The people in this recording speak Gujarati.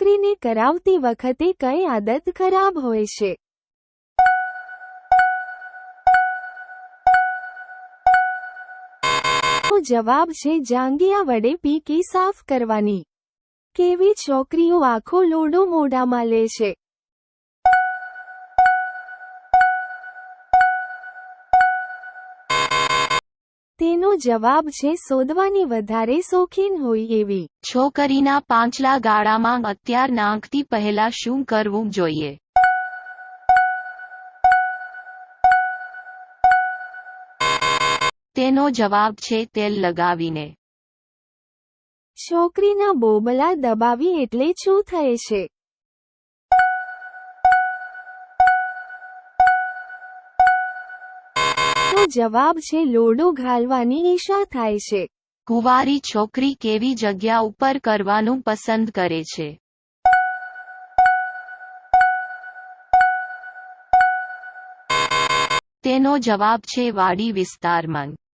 છોકરીને કરાવતી વખતે કઈ આદત ખરાબ હોય છે? તો જવાબ છે જાંઘિયા વડે પીકી સાફ કરવાની. કેવી છોકરીઓ આખો લોડો મોઢામાં લે છે? તેનો જવાબ છે શોધવાની વધારે શોખીન હોય એવી છોકરીના પાંચલા ગાળામાં અત્યાર નાખતી પહેલા શું કરવું જોઈએ? તેનો જવાબ છે તેલ લગાવીને. છોકરીના બોબલા દબાવી એટલે શું થાય છે? તો જવાબ છે લોડો ઘાલવાની ઈચ્છા થાય છે. કુંવારી છોકરી કેવી જગ્યા ઉપર કરવાનું પસંદ કરે છે? તેનો જવાબ છે વાડી વિસ્તારમાં.